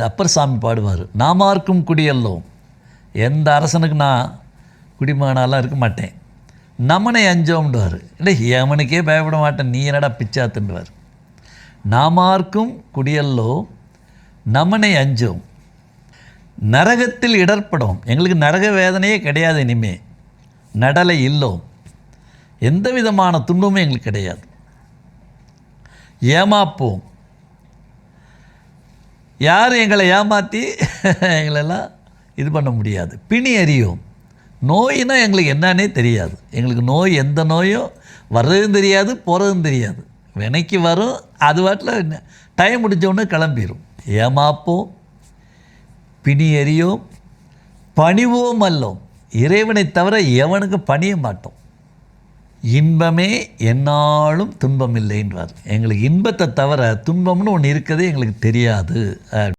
அப்பர் சாமி பாடுவார், நாமார்க்கும் குடியல்லோம். எந்த அரசனுக்கு நான் குடிமகனாலாம் இருக்க மாட்டேன், நமனை அஞ்சோம்டுவார். இல்லை, எவனுக்கே பயப்பட மாட்டேன், நீ என்னடா பிச்சாத்துண்டுவார். நாமார்க்கும் குடியல்லோ நமனை அஞ்சோம், நரகத்தில் இடர்படும். எங்களுக்கு நரக வேதனையே கிடையாது, இனிமே நடலை இல்லோம், எந்த விதமான துன்பமும் எங்களுக்கு கிடையாது. ஏமாப்போம், யாரும் எங்களை ஏமாற்றி எங்களெல்லாம் இது பண்ண முடியாது. பிணி அறியோம், நோயினா எங்களுக்கு என்னன்னே தெரியாது. எங்களுக்கு நோய், எந்த நோயும் வர்றதும் தெரியாது, போகிறதும் தெரியாது. வினைக்கு வரும், அது வாட்டில் டைம் முடிஞ்சோடனே கிளம்பிடும். ஏமாப்போம், பிணி அறியோம், பணிவோம் அல்லோம். இறைவனை தவிர எவனுக்கு பணிய மாட்டோம். இன்பமே எந்நாளும் துன்பம் இல்லைன்றார். எங்களுக்கு இன்பத்தை தவிர துன்பம்னு ஒன்று இருக்கிறதே எங்களுக்கு தெரியாது.